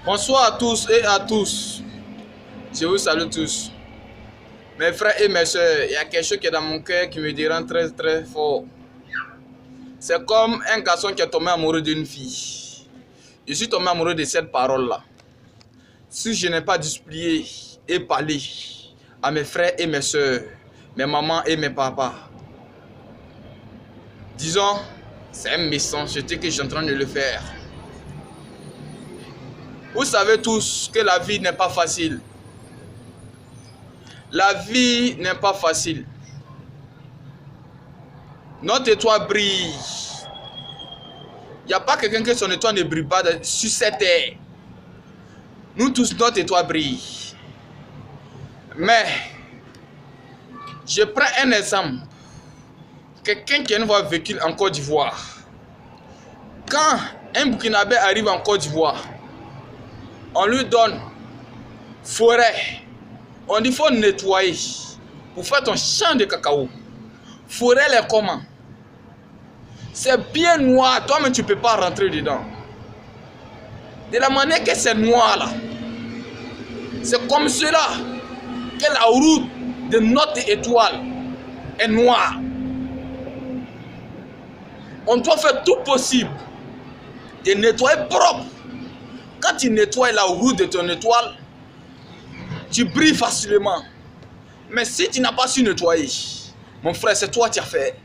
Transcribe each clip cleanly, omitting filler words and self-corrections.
Bonsoir à tous et à tous. Je vous salue tous. Mes frères et mes soeurs, il y a quelque chose qui est dans mon cœur qui me dérange très très fort. C'est comme un garçon qui est tombé amoureux d'une fille. Je suis tombé amoureux de cette parole-là. Si je n'ai pas displié et parlé à mes frères et mes soeurs, mes mamans et mes papas, disons, c'est un message que je suis en train de le faire. Vous savez tous que la vie n'est pas facile. La vie n'est pas facile. Notre étoile brille. Il n'y a pas quelqu'un que son étoile ne brille pas sur cette terre. Nous tous, notre étoile brille. Mais, je prends un exemple. Quelqu'un qui a une voie véhicule en Côte d'Ivoire. Quand un Burkinabé arrive en Côte d'Ivoire, on lui donne forêt. On dit qu'il faut nettoyer pour faire ton champ de cacao. Forêt les comment? C'est bien noir. Toi-même, tu ne peux pas rentrer dedans. De la manière que c'est noir là. C'est comme cela que la route de notre étoile est noire. On doit faire tout possible de nettoyer propre. Quand tu nettoies la route de ton étoile, tu brilles facilement. Mais si tu n'as pas su nettoyer, mon frère, c'est toi qui as fait.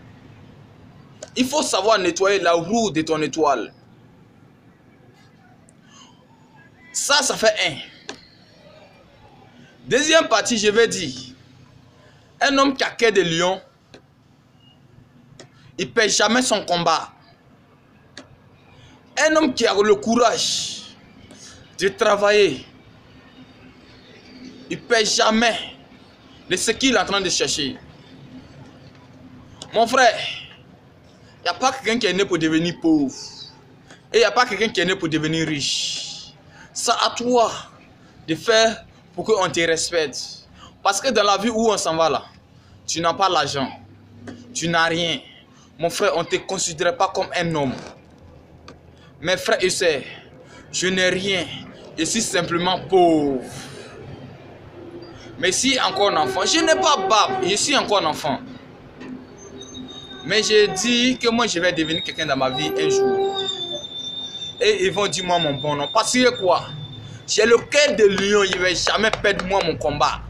Il faut savoir nettoyer la roue de ton étoile. Ça fait un. Deuxième partie, je vais dire. Un homme qui a cœur de lion, il ne perd jamais son combat. Un homme qui a le courage de travailler, il ne perd jamais de ce qu'il est en train de chercher. Mon frère, il n'y a pas quelqu'un qui est né pour devenir pauvre. Et il n'y a pas quelqu'un qui est né pour devenir riche. C'est à toi de faire pour qu'on te respecte. Parce que dans la vie où on s'en va là, tu n'as pas l'argent. Tu n'as rien. Mon frère, on ne te considère pas comme un homme. Mes frères et sœurs, je n'ai rien. Je suis simplement pauvre. Mais si encore un enfant, je n'ai pas barbe, je suis encore un enfant. Mais j'ai dit que moi je vais devenir quelqu'un dans ma vie un jour. Et ils vont dire moi mon bon nom. Parce que quoi? J'ai le cœur de lion, je ne vais jamais perdre moi mon combat.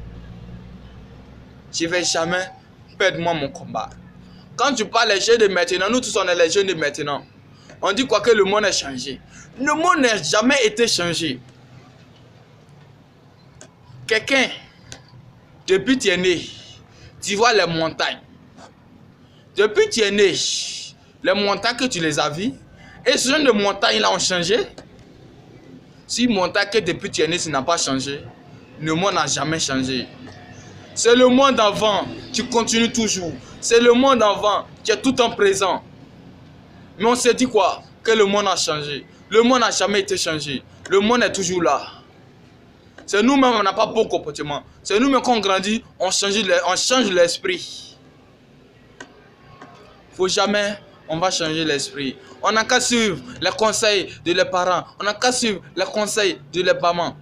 Je ne vais jamais perdre moi mon combat. Quand tu parles des jeunes de maintenant, nous tous on est les jeunes de maintenant. On dit quoi que le monde a changé. Le monde n'a jamais été changé. Quelqu'un, depuis que tu es né, tu vois les montagnes. Depuis que tu es né, les montagnes que tu les as vues, et ce genre de montagnes-là ont changé. Si montagne que depuis que tu es né, ça n'a pas changé, le monde n'a jamais changé. C'est le monde d'avant, tu continues toujours. C'est le monde d'avant qui est tout en présent. Mais on s'est dit quoi? Que le monde a changé. Le monde n'a jamais été changé. Le monde est toujours là. C'est nous-mêmes, on n'a pas bon comportement. C'est nous-mêmes qu'on grandit, on change l'esprit. Faut jamais, on va changer l'esprit. On n'a qu'à suivre les conseils de les parents. On n'a qu'à suivre les conseils de les mamans.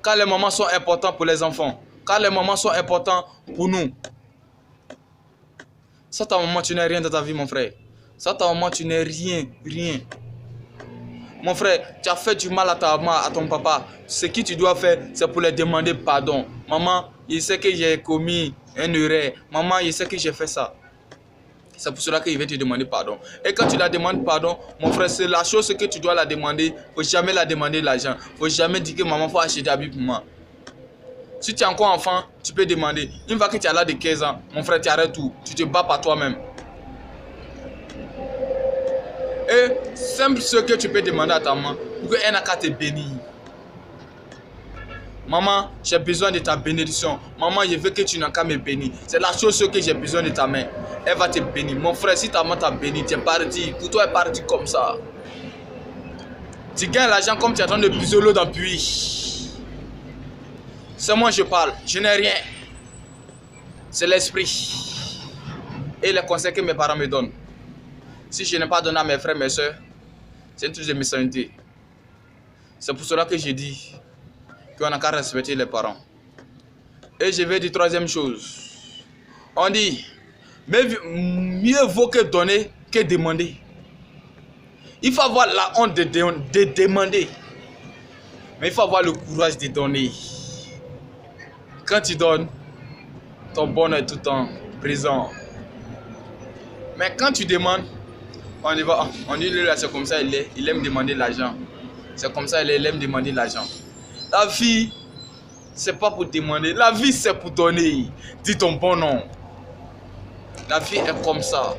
Quand les mamans sont importants pour les enfants. Quand les mamans sont importants pour nous. Ça, ta maman, tu n'es rien dans ta vie, mon frère. Ça, ta maman, tu n'es rien, rien. Mon frère, tu as fait du mal à ta maman, à ton papa. Ce que tu dois faire, c'est pour les demander pardon. Maman, je sais que j'ai commis une erreur. Maman, je sais que j'ai fait ça. C'est pour cela qu'il va te demander pardon. Et quand tu la demandes pardon, mon frère, c'est la chose que tu dois la demander. Il ne faut jamais la demander l'argent. Il ne faut jamais dire que maman, il faut acheter des habits pour moi. Si tu es encore enfant, tu peux demander. Une fois que tu as l'âge de 15 ans, mon frère, tu arrêtes tout. Tu te bats par toi-même. Et simple ce que tu peux demander à ta maman pour qu'elle n'a qu'à te bénir. Maman, j'ai besoin de ta bénédiction. Maman, je veux que tu n'as qu'à me bénir. C'est la chose que j'ai besoin de ta main. Elle va te bénir. Mon frère, si ta maman t'a béni, tu es parti. Pour toi, elle est parti comme ça. Tu gagnes l'argent comme tu es en train de puiser l'eau dans le puits. C'est moi je parle. Je n'ai rien. C'est l'esprit. Et les conseils que mes parents me donnent. Si je n'ai pas donné à mes frères, mes soeurs, c'est une chose de méchanceté. C'est pour cela que j'ai dit qu'on n'a qu'à respecter les parents. Et je vais dire troisième chose. On dit, mais mieux vaut que donner que demander. Il faut avoir la honte de demander. Mais il faut avoir le courage de donner. Quand tu donnes, ton bonheur est tout le temps présent. Mais quand tu demandes, on dit là, c'est comme ça il aime demander l'argent. C'est comme ça il aime demander l'argent. La vie, c'est pas pour demander. La vie, c'est pour donner. Dis ton bon nom. La vie est comme ça.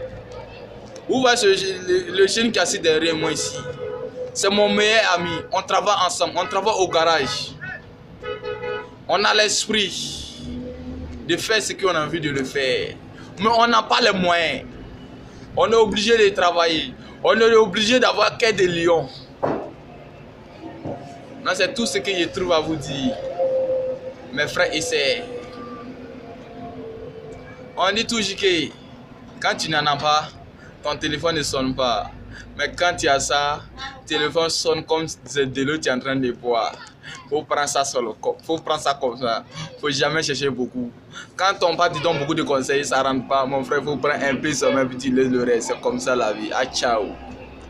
Où va le jeune qui est assis derrière moi ici? C'est mon meilleur ami. On travaille ensemble. On travaille au garage. On a l'esprit de faire ce qu'on a envie de le faire. Mais on n'a pas les moyens. On est obligé de travailler. On est obligé d'avoir qu'un des lions. C'est tout ce que je trouve à vous dire. Mes frères et sœurs. On dit toujours que quand tu n'en as pas, ton téléphone ne sonne pas. Mais quand tu as ça, le téléphone sonne comme de l'eau tu es en train de boire. Faut prendre ça faut prendre ça comme ça. Faut jamais chercher beaucoup. Quand ton père te donne beaucoup de conseils, ça ne rentre pas. Mon frère, faut prendre un peu seulement puis tu laisses le reste. C'est comme ça la vie. Ah, ciao.